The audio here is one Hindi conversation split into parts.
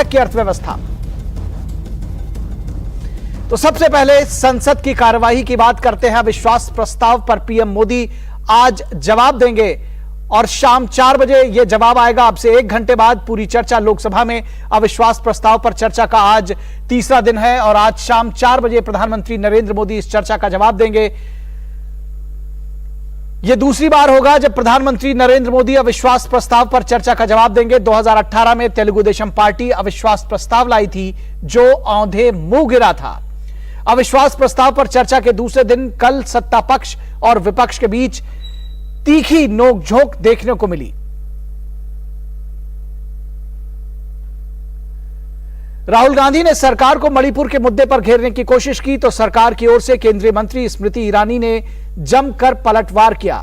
की अर्थव्यवस्था। तो सबसे पहले संसद की कार्यवाही की बात करते हैं। अविश्वास प्रस्ताव पर पीएम मोदी आज जवाब देंगे और शाम 4 बजे यह जवाब आएगा। अब से 1 घंटे बाद पूरी चर्चा लोकसभा में। अविश्वास प्रस्ताव पर चर्चा का आज तीसरा दिन है और आज शाम 4 बजे प्रधानमंत्री नरेंद्र मोदी इस चर्चा का जवाब देंगे। यह दूसरी बार होगा जब प्रधानमंत्री नरेंद्र मोदी अविश्वास प्रस्ताव पर चर्चा का जवाब देंगे। 2018 में तेलुगु देशम पार्टी अविश्वास प्रस्ताव लाई थी जो औंधे मुंह गिरा था। अविश्वास प्रस्ताव पर चर्चा के दूसरे दिन कल सत्ता पक्ष और विपक्ष के बीच तीखी नोकझोंक देखने को मिली। राहुल गांधी ने सरकार को मणिपुर के मुद्दे पर घेरने की कोशिश की तो सरकार की ओर से केंद्रीय मंत्री स्मृति ईरानी ने जमकर पलटवार किया।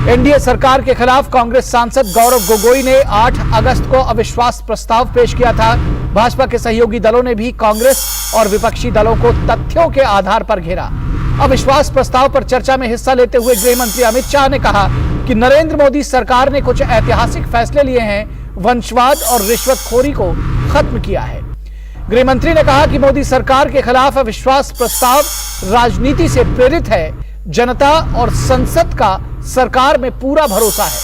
एनडीए सरकार के खिलाफ कांग्रेस सांसद गौरव गोगोई ने 8 अगस्त को अविश्वास प्रस्ताव पेश किया था। भाजपा के सहयोगी दलों ने भी कांग्रेस और विपक्षी दलों को तथ्यों के आधार पर घेरा। अविश्वास प्रस्ताव पर चर्चा में हिस्सा लेते हुए गृह मंत्री अमित शाह ने कहा कि नरेंद्र मोदी सरकार ने कुछ ऐतिहासिक फैसले लिए हैं, वंशवाद और रिश्वतखोरी को खत्म किया है। गृह मंत्री ने कहा कि मोदी सरकार के खिलाफ अविश्वास प्रस्ताव राजनीति से प्रेरित है। जनता और संसद का सरकार में पूरा भरोसा है।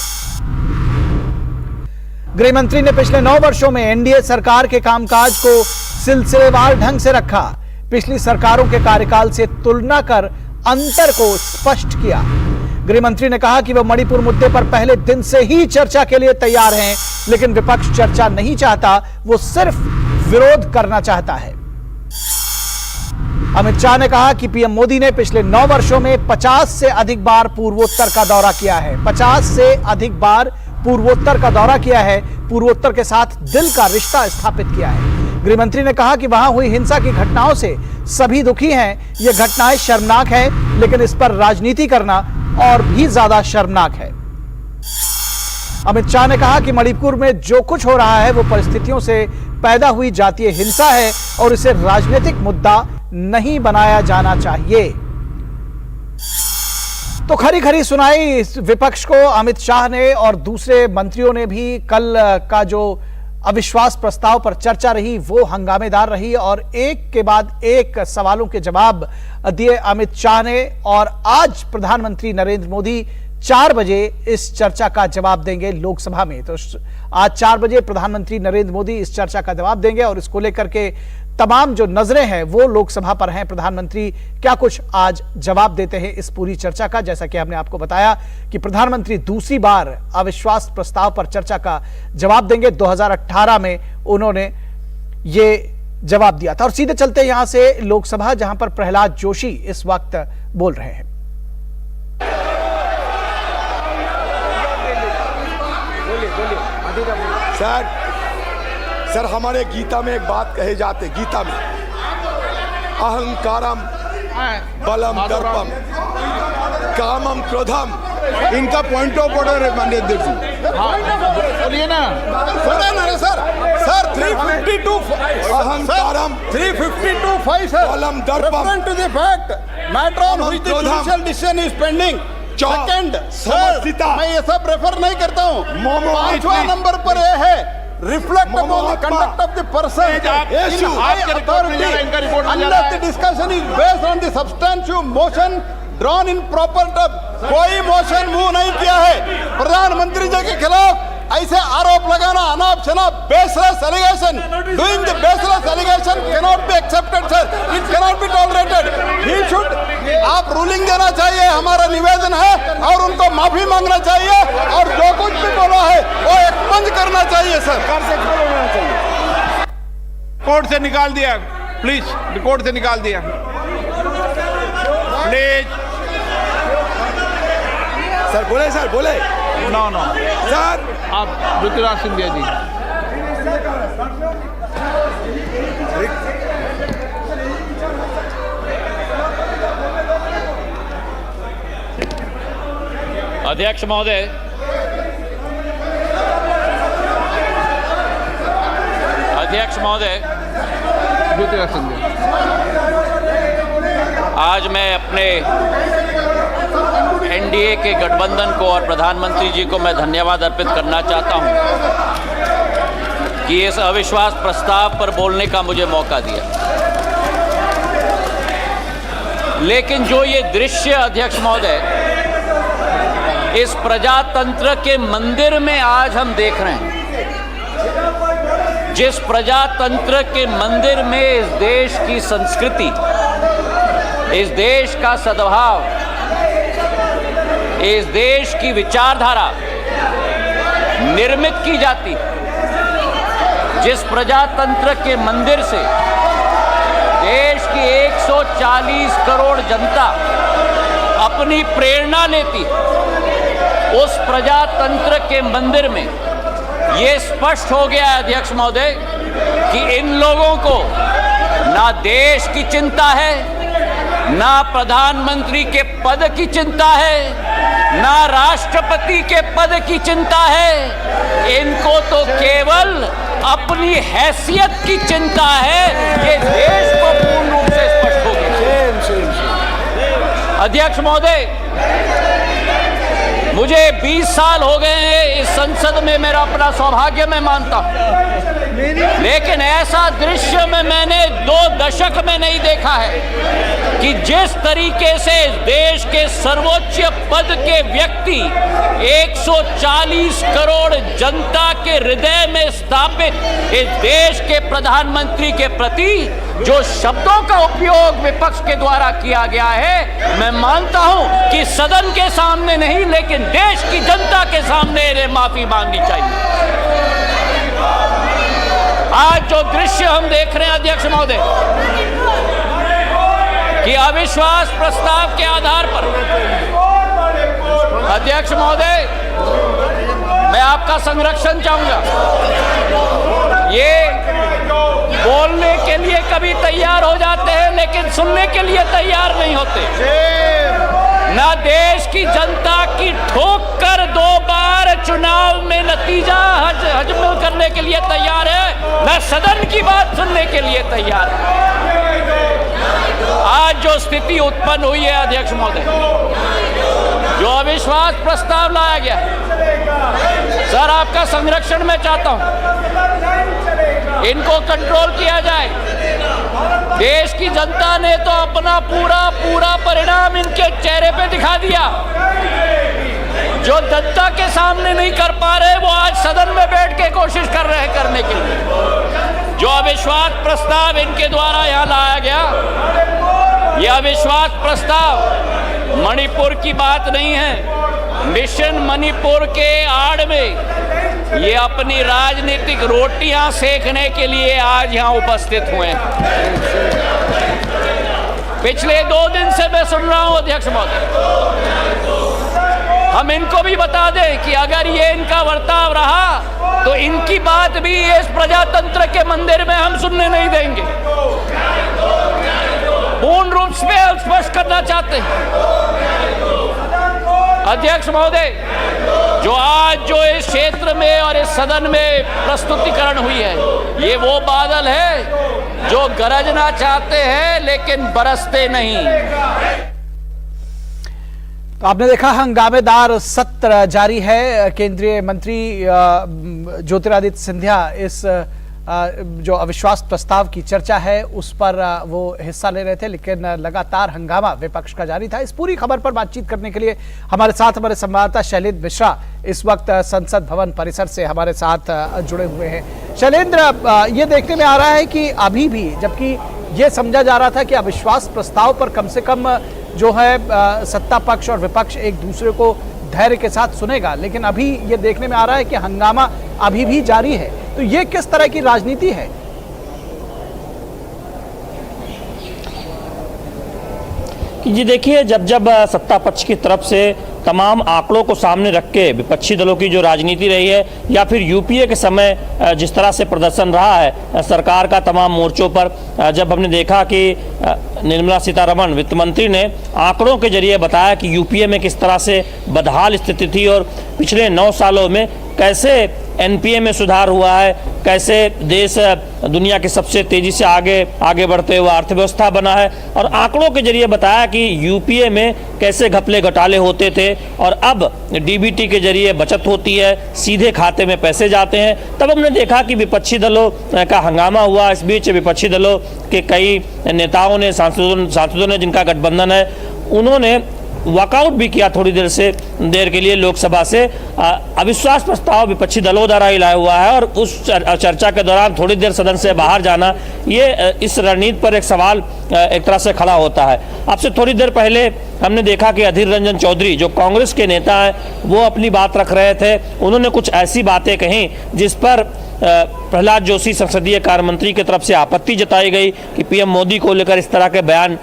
गृह मंत्री ने पिछले 9 वर्षों में एनडीए सरकार के कामकाज को सिलसिलेवार ढंग से रखा। पिछली सरकारों के कार्यकाल से तुलना कर अंतर को स्पष्ट किया। गृह मंत्री ने कहा कि वह मणिपुर मुद्दे पर पहले दिन से ही चर्चा के लिए तैयार हैं, लेकिन विपक्ष चर्चा नहीं चाहता, वो सिर्फ विरोध करना चाहता है। अमित शाह ने कहा कि पीएम मोदी ने पिछले 9 वर्षों में 50 से अधिक बार पूर्वोत्तर का दौरा किया है। 50 से अधिक बार पूर्वोत्तर का दौरा किया है। पूर्वोत्तर के साथ दिल का रिश्ता स्थापित किया है। गृह मंत्री ने कहा कि वहां हुई हिंसा की घटनाओं से सभी दुखी हैं। ये घटनाएं शर्मनाक हैं, लेकिन इस पर राजनीति करना और भी ज्यादा शर्मनाक है। अमित शाह ने कहा कि मणिपुर में जो कुछ हो रहा है वो परिस्थितियों से पैदा हुई जातीय हिंसा है और इसे राजनीतिक मुद्दा नहीं बनाया जाना चाहिए। तो खरी खरी सुनाई विपक्ष को अमित शाह ने और दूसरे मंत्रियों ने भी। कल का जो अविश्वास प्रस्ताव पर चर्चा रही वो हंगामेदार रही और एक के बाद एक सवालों के जवाब दिए अमित शाह ने। और आज प्रधानमंत्री नरेंद्र मोदी 4 बजे इस चर्चा का जवाब देंगे लोकसभा में। तो आज 4 बजे प्रधानमंत्री नरेंद्र मोदी इस चर्चा का जवाब देंगे और इसको लेकर के तमाम जो नजरें हैं वो लोकसभा पर हैं। प्रधानमंत्री क्या कुछ आज जवाब देते हैं इस पूरी चर्चा का। जैसा कि हमने आपको बताया कि प्रधानमंत्री दूसरी बार अविश्वास प्रस्ताव पर चर्चा का जवाब देंगे। 2018 में उन्होंने ये जवाब दिया था। और सीधे चलते यहां से लोकसभा, जहां पर प्रहलाद जोशी इस वक्त बोल रहे हैं। सर हमारे गीता में एक बात कहे जाते, गीता में अहंकारम बलम दर्पम कामम क्रोधम। इनका पॉइंट ऑफ ऑर्डर है माननीय अध्यक्ष जी। बोलिए ना सर 352 अहंकारम 352 सर बलम दर्पम to the fact matter on which the judicial decision is pending. Second sir मैं ये सब रेफर नहीं करता हूँ। 5वां नंबर पर ये है reflect upon the conduct of the person in high authority unless the discussion is based on the substantive motion drawn in proper terms। कोई मोशन मूव नहीं किया है। प्रधानमंत्री जी के खिलाफ ऐसे आरोप लगाना अनाप शनाप baseless allegation, doing the baseless allegation cannot be accepted sir, it cannot be tolerated. He should आप रूलिंग देना चाहिए, हमारा निवेदन है, और उनको माफी मांगना चाहिए और जो कुछ भी बोला है वो एक्सपंज करना चाहिए सर। कोर्ट से निकाल दिया, प्लीज कोर्ट से निकाल दिया प्लीज। सर बोले, सर बोले। नो सर आप ज्योतिराज सिंधिया जी। अध्यक्ष महोदय, ज्योतिराज सिंधिया, आज मैं अपने एनडीए के गठबंधन को और प्रधानमंत्री जी को मैं धन्यवाद अर्पित करना चाहता हूं कि इस अविश्वास प्रस्ताव पर बोलने का मुझे मौका दिया। लेकिन जो ये दृश्य अध्यक्ष महोदय इस प्रजातंत्र के मंदिर में आज हम देख रहे हैं, जिस प्रजातंत्र के मंदिर में इस देश की संस्कृति, इस देश का सद्भाव, इस देश की विचारधारा निर्मित की जाती, जिस प्रजातंत्र के मंदिर से देश की 140 करोड़ जनता अपनी प्रेरणा लेती, उस प्रजातंत्र के मंदिर में ये स्पष्ट हो गया है अध्यक्ष महोदय कि इन लोगों को ना देश की चिंता है, ना प्रधानमंत्री के पद की चिंता है, ना राष्ट्रपति के पद की चिंता है। इनको तो केवल अपनी हैसियत की चिंता है। ये देश को पूर्ण रूप से स्पष्ट हो गया। अध्यक्ष महोदय, मुझे 20 साल हो गए हैं इस संसद में, मेरा अपना सौभाग्य मैं मानता हूं, लेकिन ऐसा दृश्य में मैंने 2 दशक में नहीं देखा है कि जिस तरीके से देश के सर्वोच्च पद के व्यक्ति 140 करोड़ जनता के हृदय में स्थापित इस देश के प्रधानमंत्री के प्रति जो शब्दों का उपयोग विपक्ष के द्वारा किया गया है, मैं मानता हूं कि सदन के सामने नहीं लेकिन देश की जनता के सामने इन्हें माफी मांगनी चाहिए। आज जो दृश्य हम देख रहे हैं अध्यक्ष महोदय कि अविश्वास प्रस्ताव के आधार पर, अध्यक्ष महोदय मैं आपका संरक्षण चाहूंगा। ये बोलने के लिए कभी तैयार हो जाते हैं लेकिन सुनने के लिए तैयार नहीं होते। ना देश की जनता की ठोक कर 2 बार चुनाव में नतीजा हजम करने के लिए तैयार है, ना सदन की बात सुनने के लिए तैयार है। आज जो स्थिति उत्पन्न हुई है अध्यक्ष महोदय, जो अविश्वास प्रस्ताव लाया गया, सर आपका संरक्षण मैं चाहता हूं, इनको कंट्रोल किया जाए। देश की जनता ने तो अपना पूरा परिणाम इनके चेहरे पे दिखा दिया। जो जनता के सामने नहीं कर पा रहे वो आज सदन में बैठ के कोशिश कर रहे हैं करने के लिए। जो अविश्वास प्रस्ताव इनके द्वारा यहाँ लाया गया, यह अविश्वास प्रस्ताव मणिपुर की बात नहीं है। मिशन मणिपुर के आड़ में ये अपनी राजनीतिक रोटियां सेकने के लिए आज यहां उपस्थित हुए हैं। पिछले 2 दिन से मैं सुन रहा हूं अध्यक्ष महोदय, हम इनको भी बता दें कि अगर ये इनका बर्ताव रहा तो इनकी बात भी इस प्रजातंत्र के मंदिर में हम सुनने नहीं देंगे। पूर्ण रूप से स्पष्ट करना चाहते हैं अध्यक्ष महोदय, जो आज जो इस क्षेत्र में और इस सदन में प्रस्तुतिकरण हुई है, ये वो बादल है जो गरजना चाहते हैं लेकिन बरसते नहीं। तो आपने देखा हंगामेदार सत्र जारी है। केंद्रीय मंत्री ज्योतिरादित्य सिंधिया इस जो अविश्वास प्रस्ताव की चर्चा है उस पर वो हिस्सा ले रहे थे, लेकिन लगातार हंगामा विपक्ष का जारी था। इस पूरी खबर पर बातचीत करने के लिए हमारे साथ हमारे संवाददाता शैलेंद्र मिश्रा इस वक्त संसद भवन परिसर से हमारे साथ जुड़े हुए हैं। शैलेंद्र, ये देखने में आ रहा है कि अभी भी, जबकि ये समझा जा रहा था कि अविश्वास प्रस्ताव पर कम से कम जो है सत्ता पक्ष और विपक्ष एक दूसरे को धैर्य के साथ सुनेगा, लेकिन अभी ये देखने में आ रहा है कि हंगामा अभी भी जारी है। तो ये किस तरह की राजनीति है? जी देखिए, जब सत्ता पक्ष की तरफ से तमाम आंकड़ों को सामने रख के विपक्षी दलों की जो राजनीति रही है या फिर यूपीए के समय जिस तरह से प्रदर्शन रहा है सरकार का तमाम मोर्चों पर, जब हमने देखा कि निर्मला सीतारमण वित्त मंत्री ने आंकड़ों के जरिए बताया कि यूपीए में किस तरह से बदहाल स्थिति थी और पिछले 9 सालों में कैसे एनपीए में सुधार हुआ है, कैसे देश दुनिया के सबसे तेजी से आगे बढ़ते हुए अर्थव्यवस्था बना है, और आंकड़ों के जरिए बताया कि यूपीए में कैसे घपले घोटाले होते थे और अब डीबीटी के जरिए बचत होती है, सीधे खाते में पैसे जाते हैं। तब हमने देखा कि विपक्षी दलों का हंगामा हुआ। इस बीच विपक्षी दलों के कई नेताओं ने, सांसदों ने, जिनका गठबंधन है, उन्होंने वॉकआउट भी किया थोड़ी देर के लिए लोकसभा से। अविश्वास प्रस्ताव विपक्षी दलों द्वारा ही लाया हुआ है और उस चर्चा के दौरान थोड़ी देर सदन से बाहर जाना, ये इस रणनीति पर एक सवाल एक तरह से खड़ा होता है। आपसे थोड़ी देर पहले हमने देखा कि अधीर रंजन चौधरी जो कांग्रेस के नेता हैं, वो अपनी बात रख रहे थे। उन्होंने कुछ ऐसी बातें कही जिस पर प्रहलाद जोशी संसदीय कार्य मंत्री की तरफ से आपत्ति जताई गई कि पीएम मोदी को लेकर इस तरह के बयान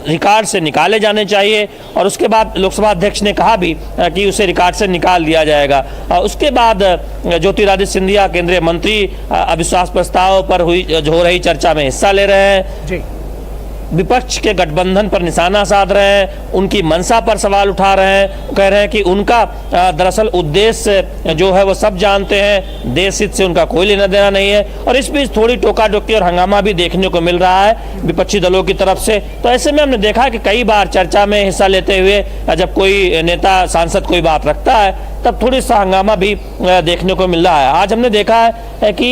रिकॉर्ड से निकाले जाने चाहिए, और उसके बाद लोकसभा अध्यक्ष ने कहा भी कि उसे रिकॉर्ड से निकाल दिया जाएगा। उसके बाद ज्योतिरादित्य सिंधिया केंद्रीय मंत्री अविश्वास प्रस्ताव पर हो रही चर्चा में हिस्सा ले रहे हैं जी। विपक्ष के गठबंधन पर निशाना साध रहे हैं, उनकी मंशा पर सवाल उठा रहे हैं, कह रहे हैं कि उनका दरअसल उद्देश्य जो है वो सब जानते हैं, देश हित से उनका कोई लेना देना नहीं है। और इस बीच थोड़ी टोका टोकी और हंगामा भी देखने को मिल रहा है विपक्षी दलों की तरफ से। तो ऐसे में हमने देखा कि कई बार चर्चा में हिस्सा लेते हुए जब कोई नेता, सांसद कोई बात रखता है, तब थोड़ी सा हंगामा भी देखने को मिल रहा है। आज हमने देखा है कि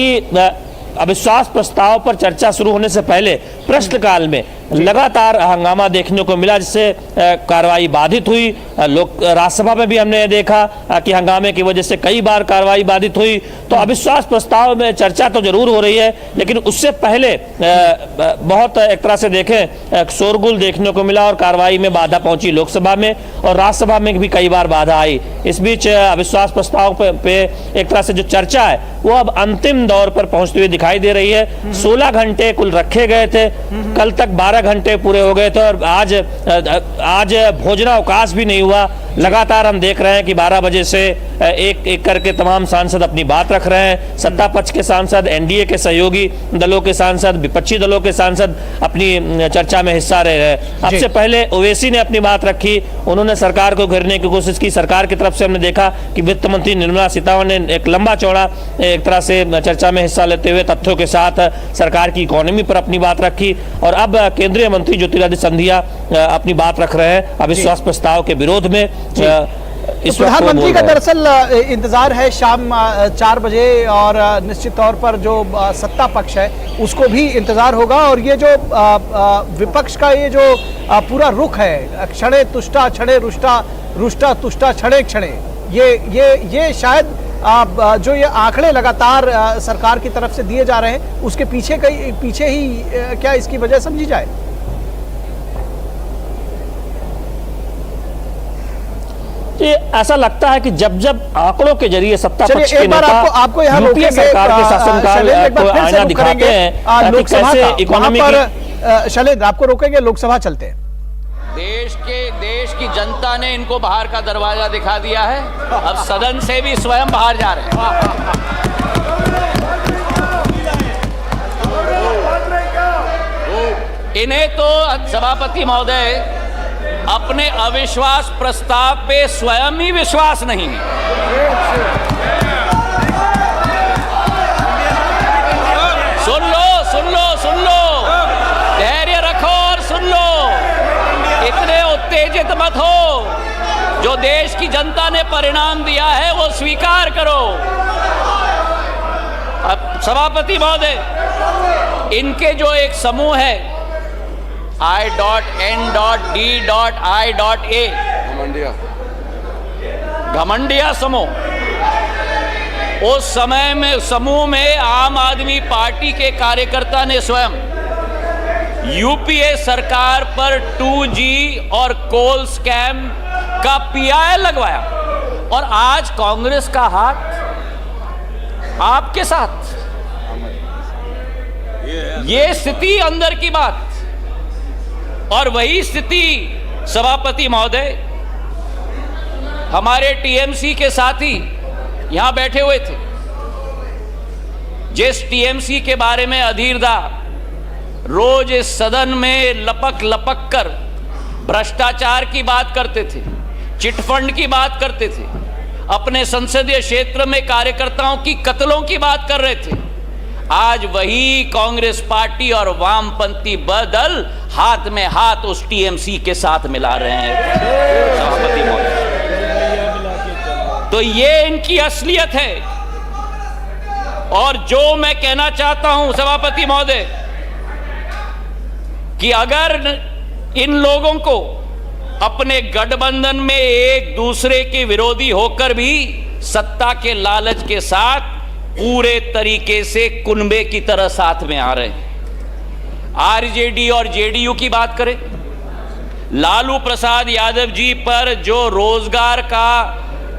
अविश्वास प्रस्ताव पर चर्चा शुरू होने से पहले प्रश्नकाल में लगातार हंगामा देखने को मिला, जिससे कार्रवाई बाधित हुई। राज्यसभा में भी हमने देखा कि हंगामे की वजह से कई बार कार्रवाई बाधित हुई। तो अविश्वास प्रस्ताव में चर्चा तो जरूर हो रही है, लेकिन उससे पहले बहुत एक तरह से देखें शोरगुल देखने को मिला और कार्रवाई में बाधा पहुंची लोकसभा में, और राज्यसभा में भी कई बार बाधा आई। इस बीच अविश्वास प्रस्ताव पे एक तरह से जो चर्चा है वो अब अंतिम दौर पर पहुंचती हुई दिखाई दे रही है। 16 घंटे कुल रखे गए थे, कल तक 12 घंटे पूरे हो गए थे, और आज भोजनावकाश भी नहीं हुआ। लगातार हम देख रहे हैं कि 12 बजे से एक एक करके तमाम सांसद अपनी बात रख रहे हैं। सत्ता पक्ष के सांसद, एनडीए के सहयोगी दलों के सांसद, विपक्षी दलों के सांसद अपनी चर्चा में हिस्सा ले रहे हैं। सबसे पहले ओवैसी ने अपनी बात रखी, उन्होंने सरकार को घेरने की कोशिश की। सरकार की तरफ से हमने देखा कि वित्त मंत्री निर्मला सीतारमण ने एक लंबा चौड़ा एक तरह से चर्चा में हिस्सा लेते हुए तथ्यों के साथ सरकार की इकोनॉमी पर अपनी बात रखी, और अब केंद्रीय मंत्री ज्योतिरादित्य सिंधिया अपनी बात रख रहे हैं अविश्वास प्रस्ताव के विरोध में। तो प्रधानमंत्री का दरअसल इंतजार है शाम 4 बजे, और निश्चित तौर पर जो सत्ता पक्ष है उसको भी इंतजार होगा। और ये जो विपक्ष का ये जो पूरा रुख है, क्षणे तुष्टा क्षणे रुष्टा, रुष्टा तुष्टा क्षणे क्षणे, ये शायद जो ये आंकड़े लगातार सरकार की तरफ से दिए जा रहे हैं उसके पीछे ही क्या इसकी वजह समझी जाए? ऐसा लगता है कि जब आंकड़ों के जरिए सत्ता पक्ष के नेता आपको यहाँ यूपीए सरकार के शासनकाल को आईना दिखाते हैं कि कैसे इकोनॉमी की। शैलेंद्र, आपको रोकेंगे, लोकसभा चलते हैं। देश की जनता ने इनको बाहर का दरवाजा दिखा दिया है, अब सदन से भी स्वयं बाहर जा रहे हैं। इन्हें तो सभापति महोदय अपने अविश्वास प्रस्ताव पे स्वयं ही विश्वास नहीं है। सुन लो, धैर्य रखो और सुन लो, इतने उत्तेजित मत हो। जो देश की जनता ने परिणाम दिया है वो स्वीकार करो। अब सभापति महोदय, इनके जो एक समूह है I.N.D.I.A, घमंडिया समूह, उस समय में समूह में आम आदमी पार्टी के कार्यकर्ता ने स्वयं यूपीए सरकार पर 2G और कोल स्कैम का PI लगवाया, और आज कांग्रेस का हाथ आपके साथ। ये स्थिति अंदर की बात, और वही स्थिति सभापति महोदय हमारे टीएमसी के साथी यहां बैठे हुए थे, जिस टीएमसी के बारे में अधीरदा रोज इस सदन में लपक कर भ्रष्टाचार की बात करते थे, चिटफंड की बात करते थे, अपने संसदीय क्षेत्र में कार्यकर्ताओं की कत्लों की बात कर रहे थे, आज वही कांग्रेस पार्टी और वामपंथी दल हाथ में हाथ उस टीएमसी के साथ मिला रहे हैं सभापति महोदय। तो ये इनकी असलियत है। और जो मैं कहना चाहता हूं सभापति महोदय कि अगर इन लोगों को अपने गठबंधन में एक दूसरे के विरोधी होकर भी सत्ता के लालच के साथ पूरे तरीके से कुनबे की तरह साथ में आ रहे हैं। आरजेडी और जेडीयू की बात करें, लालू प्रसाद यादव जी पर जो रोजगार का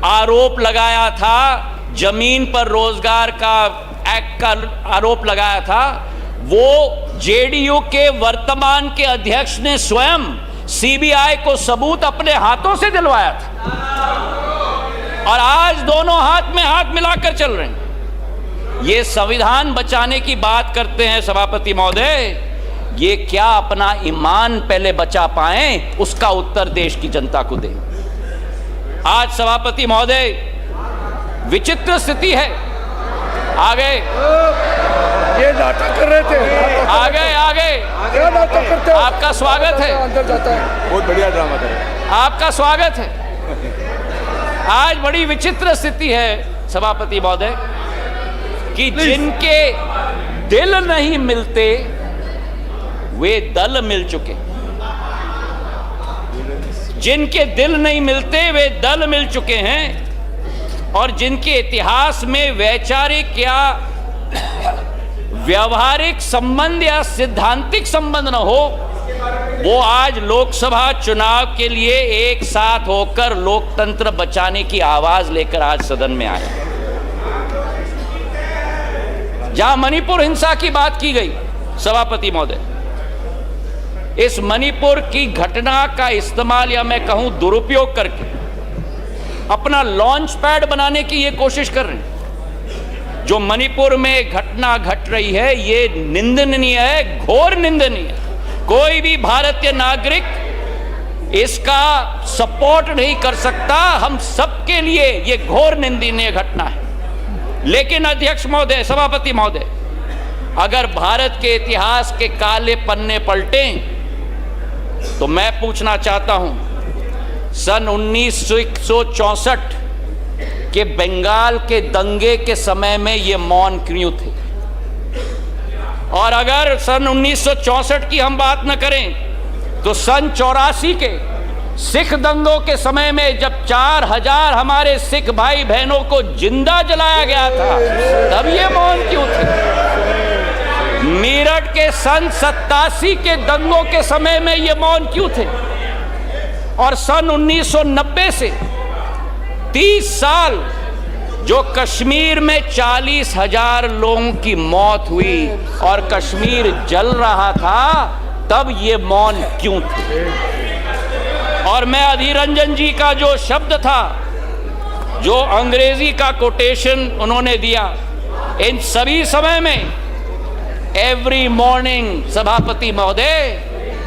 आरोप लगाया था, जमीन पर रोजगार का एक्ट का आरोप लगाया था, वो जेडीयू के वर्तमान के अध्यक्ष ने स्वयं सीबीआई को सबूत अपने हाथों से दिलवाया था और आज दोनों हाथ में हाथ मिलाकर चल रहे हैं। ये संविधान बचाने की बात करते हैं सभापति महोदय, ये क्या अपना ईमान पहले बचा पाएं, उसका उत्तर देश की जनता को दें। आज सभापति महोदय विचित्र स्थिति है। आगे ये नाटक कर रहे थे, आगे क्या नाटक करते हो? आपका स्वागत है, अंदर जाता है, बहुत बढ़िया ड्रामा कर रहे हैं। आपका स्वागत है। आज बड़ी विचित्र स्थिति है सभापति महोदय कि जिनके दिल नहीं मिलते वे दल मिल चुके, जिनके दिल नहीं मिलते वे दल मिल चुके हैं, और जिनके इतिहास में वैचारिक या व्यवहारिक संबंध या सिद्धांतिक संबंध न हो, वो आज लोकसभा चुनाव के लिए एक साथ होकर लोकतंत्र बचाने की आवाज लेकर आज सदन में आए। जहां मणिपुर हिंसा की बात की गई सभापति महोदय, इस मणिपुर की घटना का इस्तेमाल या मैं कहूं दुरुपयोग करके अपना लॉन्च पैड बनाने की ये कोशिश कर रहे हैं। जो मणिपुर में घटना घट रही है ये निंदनीय है, घोर निंदनीय है। कोई भी भारतीय नागरिक इसका सपोर्ट नहीं कर सकता। हम सबके लिए ये घोर निंदनीय घटना है। लेकिन अध्यक्ष महोदय, सभापति महोदय, अगर भारत के इतिहास के काले पन्ने पलटें तो मैं पूछना चाहता हूं, सन 1964 के बंगाल के दंगे के समय में ये मौन क्यों थे? और अगर सन 1964 की हम बात न करें तो सन 84 के सिख दंगों के समय में जब 4000 हमारे सिख भाई बहनों को जिंदा जलाया गया था, तब ये मौन क्यों थे? मेरठ के सन 87 के दंगों के समय में ये मौन क्यों थे? और सन 1990 से 30 साल जो कश्मीर में 40,000 लोगों की मौत हुई और कश्मीर जल रहा था, तब ये मौन क्यों थे? और मैं अधीर रंजन जी का जो शब्द था, जो अंग्रेजी का कोटेशन उन्होंने दिया, इन सभी समय में एवरी मॉर्निंग सभापति महोदय,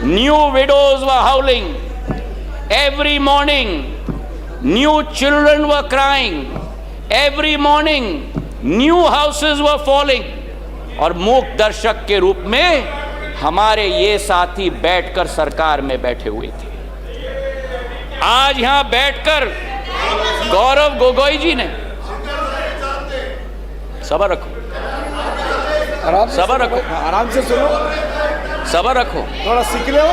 new widows were हाउलिंग, every morning new children were crying, every morning new houses were falling। और मूक दर्शक के रूप में हमारे ये साथी बैठकर सरकार में बैठे हुए थे। आज यहां बैठकर गौरव गोगोई जी ने, सब्र रखो, सब्र रखो, आराम से सुनो, सब्र रखो, थोड़ा सीख लो।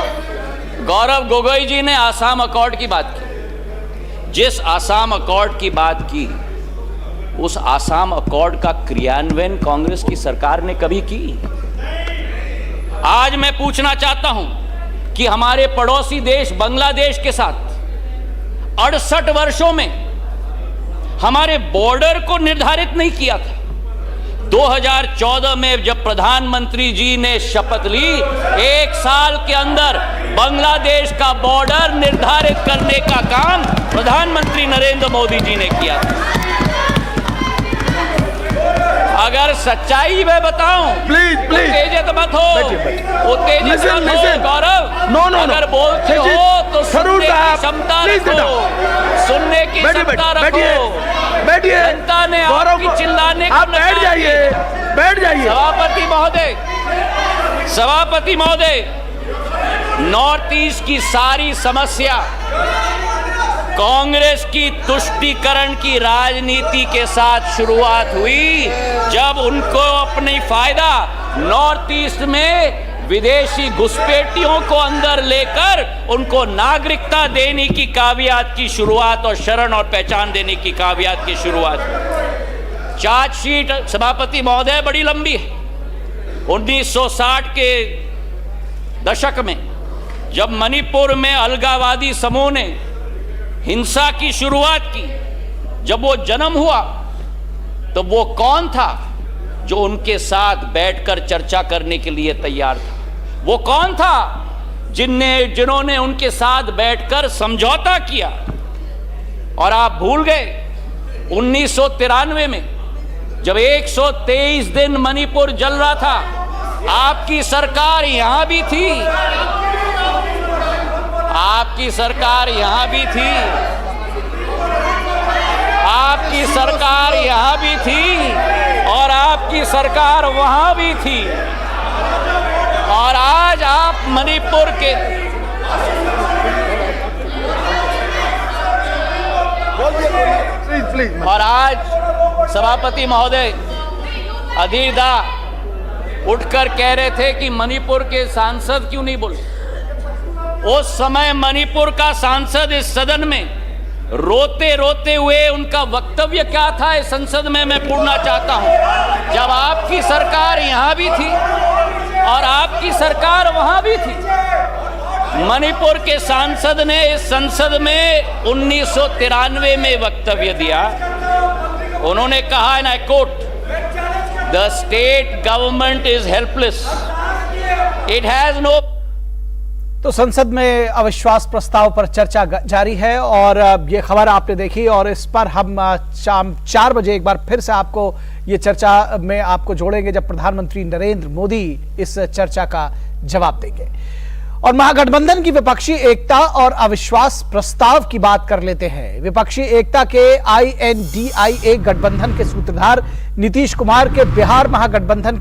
गौरव गोगोई जी ने आसाम अकॉर्ड की बात की। जिस आसाम अकॉर्ड की बात की, उस आसाम अकॉर्ड का क्रियान्वयन कांग्रेस की सरकार ने कभी की? आज मैं पूछना चाहता हूं कि हमारे पड़ोसी देश बांग्लादेश के साथ 68 वर्षों में हमारे बॉर्डर को निर्धारित नहीं किया था। 2014 में जब प्रधानमंत्री जी ने शपथ ली, 1 साल के अंदर बांग्लादेश का बॉर्डर निर्धारित करने का काम प्रधानमंत्री नरेंद्र मोदी जी ने किया था। अगर सच्चाई में बताऊं, Please, please. उत्तेजित मत हो, उत्तेजित Listen, मत हो listen. गौरव। No, no, no. अगर बोलते Sajid, हो तो थरूर सुनने की साहब, क्षमता please sit रखो, down. सुनने की क्षमता रखो। बैठिए। जनता ने गौरव आपकी को- चिल्लाने को आप बैठ नकार जाइए, दिया। बैठ जाइए। सभापति महोदय, नॉर्थ ईस्ट की सारी समस्या कांग्रेस की तुष्टीकरण की राजनीति के साथ शुरुआत हुई, जब उनको अपनी फायदा नॉर्थ ईस्ट में विदेशी घुसपैठियों को अंदर लेकर उनको नागरिकता देने की कावियात की शुरुआत और शरण और पहचान देने की कावियात की शुरुआत। चार्जशीट सभापति महोदय बड़ी लंबी है। 1960 के दशक में जब मणिपुर में अलगाववादी समूह ने हिंसा की शुरुआत की, जब वो जन्म हुआ तो वो कौन था जो उनके साथ बैठकर चर्चा करने के लिए तैयार था? वो कौन था जिन्होंने उनके साथ बैठकर समझौता किया? और आप भूल गए 1993 में जब 123 दिन मणिपुर जल रहा था, आपकी सरकार यहां भी थी, आपकी सरकार यहां भी थी, आपकी सरकार यहां भी थी और आपकी सरकार वहां भी थी। और आज आप मणिपुर के प्लीज प्लीज। और आज सभापति महोदय अधीर दा उठकर कह रहे थे कि मणिपुर के सांसद क्यों नहीं बोले। उस समय मणिपुर का सांसद इस सदन में रोते रोते हुए उनका वक्तव्य क्या था इस संसद में मैं पूछना चाहता हूं। जब आपकी सरकार यहां भी थी और आपकी सरकार वहां भी थी, मणिपुर के सांसद ने इस संसद में 1993 में वक्तव्य दिया। उन्होंने कहा, and I quote, the state government is helpless, it has no. तो संसद में अविश्वास प्रस्ताव पर चर्चा जारी है और ये खबर आपने देखी और इस पर हम शाम 4 बजे एक बार फिर से आपको ये चर्चा में आपको जोड़ेंगे, जब प्रधानमंत्री नरेंद्र मोदी इस चर्चा का जवाब देंगे। और महागठबंधन की विपक्षी एकता और अविश्वास प्रस्ताव की बात कर लेते हैं। विपक्षी एकता के INDIA गठबंधन के सूत्रधार नीतीश कुमार के बिहार महागठबंधन